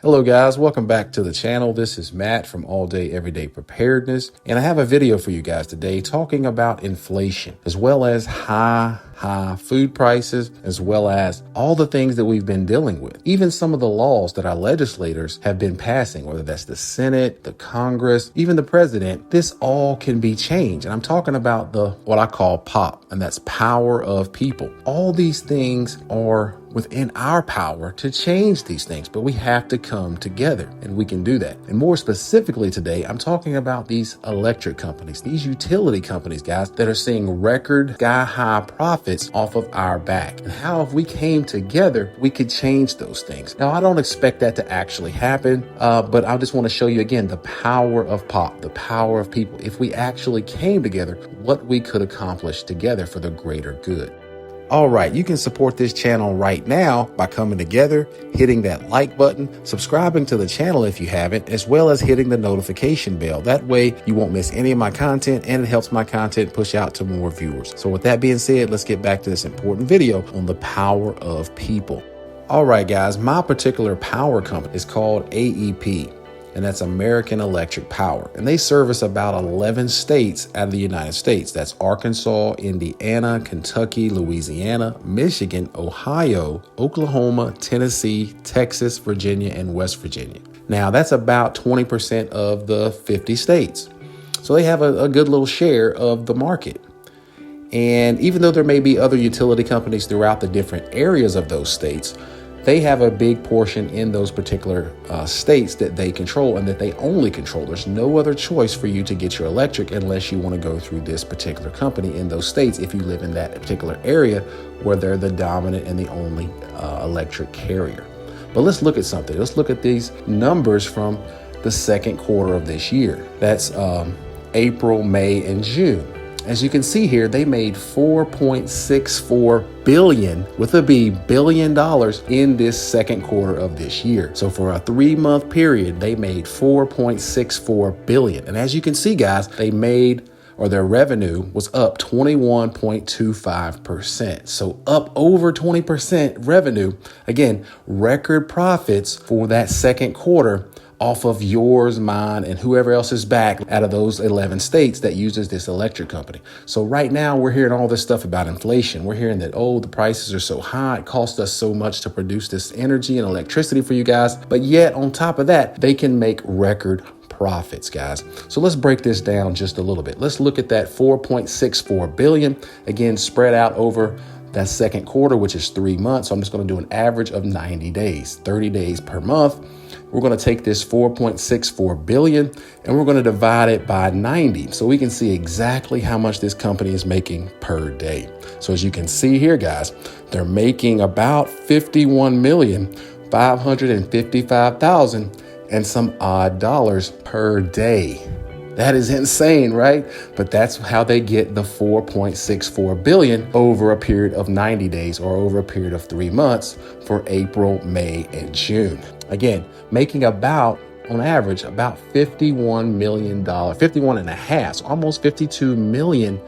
Hello guys, welcome back to the channel. This is Matt from All Day Everyday Preparedness, and I have a video for you guys today talking about inflation as well as high food prices, as well as all the things that we've been dealing with. Even some of the laws that our legislators have been passing, whether that's the Senate, the Congress, even the president, this all can be changed. And I'm talking about what I call POP, and that's power of people. All these things are within our power to change these things, but we have to come together, and we can do that. And more specifically today, I'm talking about these electric companies, these utility companies, guys, that are seeing record sky-high profits off of our back. And how if we came together, we could change those things. Now, I don't expect that to actually happen, but I just want to show you again the power of POP, the power of people. If we actually came together, what we could accomplish together for the greater good. All right, you can support this channel right now by coming together, hitting that like button, subscribing to the channel if you haven't, as well as hitting the notification bell. That way you won't miss any of my content, and it helps my content push out to more viewers. So with that being said, let's get back to this important video on the power of people. All right, guys, my particular power company is called AEP. And that's American Electric Power. And they service about 11 states out of the United States. That's Arkansas, Indiana, Kentucky, Louisiana, Michigan, Ohio, Oklahoma, Tennessee, Texas, Virginia, and West Virginia. Now, that's about 20% of the 50 states. So they have a good little share of the market. And even though there may be other utility companies throughout the different areas of those states, they have a big portion in those particular states that they control and that they only control. There's no other choice for you to get your electric unless you want to go through this particular company in those states if you live in that particular area where they're the dominant and the only electric carrier. But let's look at something. Let's look at these numbers from the second quarter of this year. That's April, May, and June. As you can see here, they made $4.64 billion with a B billion dollars in this second quarter of this year. So for a 3-month period, they made $4.64 billion. And as you can see, guys, their revenue was up 21.25%. So up over 20% revenue. Again, record profits for that second quarter off of yours, mine, and whoever else is back out of those 11 states that uses this electric company. So right now we're hearing all this stuff about inflation. We're hearing that, the prices are so high. It costs us so much to produce this energy and electricity for you guys. But yet on top of that, they can make record profits, guys. So let's break this down just a little bit. Let's look at that $4.64 billion, again, spread out over that second quarter, which is 3 months. So I'm just going to do an average of 90 days, 30 days per month. We're going to take this $4.64 billion and we're going to divide it by 90 so we can see exactly how much this company is making per day. So as you can see here, guys, they're making about $51,555,000 and some odd dollars per day. That is insane, right? But that's how they get the $4.64 billion over a period of 90 days or over a period of 3 months for April, May, and June. Again, making on average, about $51 million, 51 and a half, so almost $52 million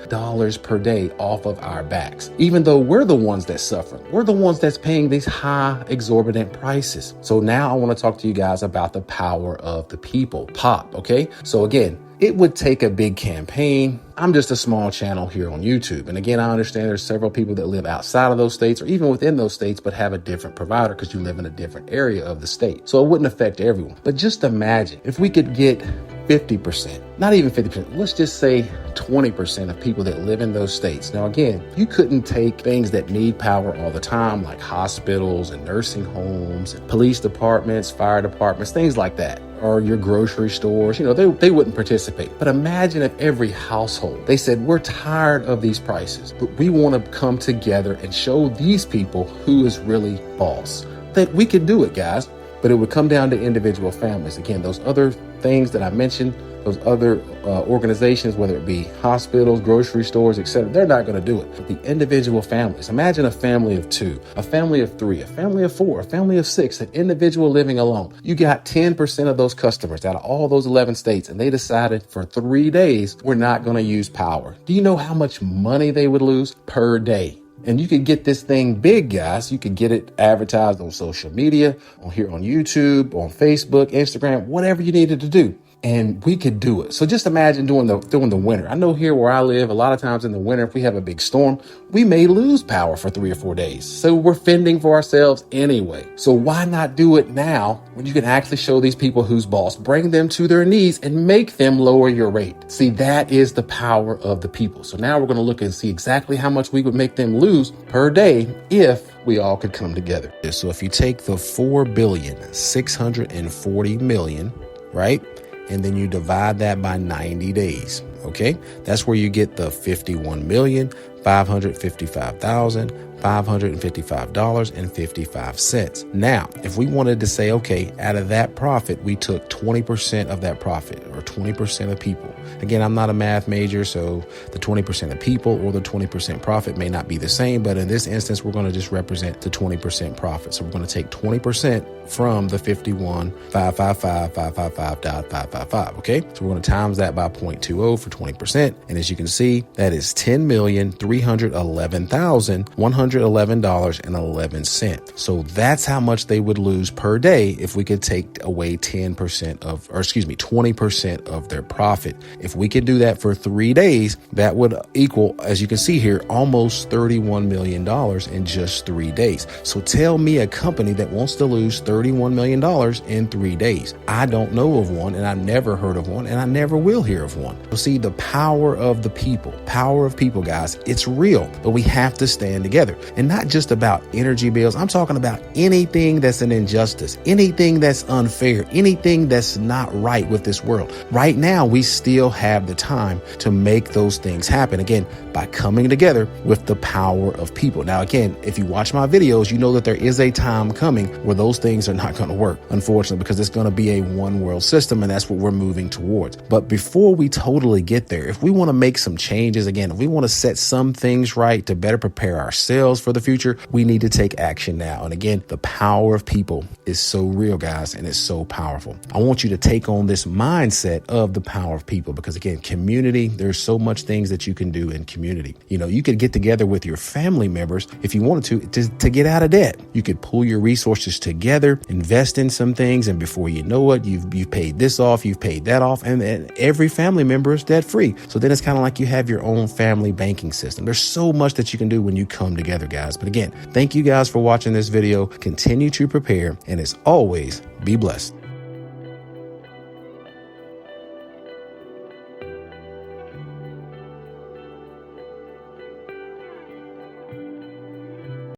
per day off of our backs. Even though we're the ones that suffer, we're the ones that's paying these high exorbitant prices. So now I want to talk to you guys about the power of the people, POP, okay? So again, it would take a big campaign. I'm just a small channel here on YouTube. And again, I understand there's several people that live outside of those states or even within those states, but have a different provider because you live in a different area of the state. So it wouldn't affect everyone. But just imagine if we could get 50%, not even 50%, let's just say 20% of people that live in those states. Now, again, you couldn't take things that need power all the time, like hospitals and nursing homes, and police departments, fire departments, things like that, or your grocery stores, they wouldn't participate. But imagine if every household, they said, we're tired of these prices, but we want to come together and show these people who is really boss, that we could do it, guys. But it would come down to individual families. Again, those other things that I mentioned, those other organizations, whether it be hospitals, grocery stores, etc., they're not going to do it. But the individual families, imagine a family of 2, a family of 3, a family of 4, a family of 6, an individual living alone. You got 10% of those customers out of all those 11 states, and they decided for 3 days, we're not going to use power. Do you know how much money they would lose per day? And you could get this thing big, guys. You could get it advertised on social media, on here on YouTube, on Facebook, Instagram, whatever you needed to do. And we could do it. So just imagine during the winter. I know here where I live, a lot of times in the winter, if we have a big storm, we may lose power for 3 or 4 days. So we're fending for ourselves anyway. So why not do it now when you can actually show these people who's boss, bring them to their knees and make them lower your rate? See, that is the power of the people. So now we're going to look and see exactly how much we would make them lose per day if we all could come together. So if you take the 4,640,000,000, right? And then you divide that by 90 days. Okay, that's where you get the $51,555,555.55. Now, if we wanted to say, okay, out of that profit, we took 20% of that profit, or 20% of people. Again, I'm not a math major, so the 20% of people or the 20% profit may not be the same, but in this instance, we're going to just represent the 20% profit. So we're going to take 20% from the 51,555,555.555. Okay, so we're going to times that by 0.20 for 20%. And as you can see, that is $10,311,111.11. So that's how much they would lose per day if we could take away 20% of their profit. If we could do that for 3 days, that would equal, as you can see here, almost $31 million in just 3 days. So tell me a company that wants to lose $31 million in 3 days. I don't know of one, and I've never heard of one, and I never will hear of one. So see, the power of the people, guys, it's real, but we have to stand together. And not just about energy bills. I'm talking about anything that's an injustice, anything that's unfair, anything that's not right with this world. Right now, we still have the time to make those things happen. Again, by coming together with the power of people. Now, again, if you watch my videos, you know that there is a time coming where those things are not going to work, unfortunately, because it's going to be a one world system, and that's what we're moving towards. But before we totally get there, if we want to make some changes, again, if we want to set some things right to better prepare ourselves for the future, we need to take action now. And again, the power of people is so real, guys, and it's so powerful. I want you to take on this mindset of the power of people, because again, community, there's so much things that you can do in community. You know, you could get together with your family members if you wanted to get out of debt. You could pull your resources together, invest in some things, and before you know it, you've paid this off, you've paid that off, and every family member is debt free. So then it's kind of like you have your own family banking system. There's so much that you can do when you come together, guys. But again, thank you guys for watching this video. Continue to prepare, and as always, be blessed.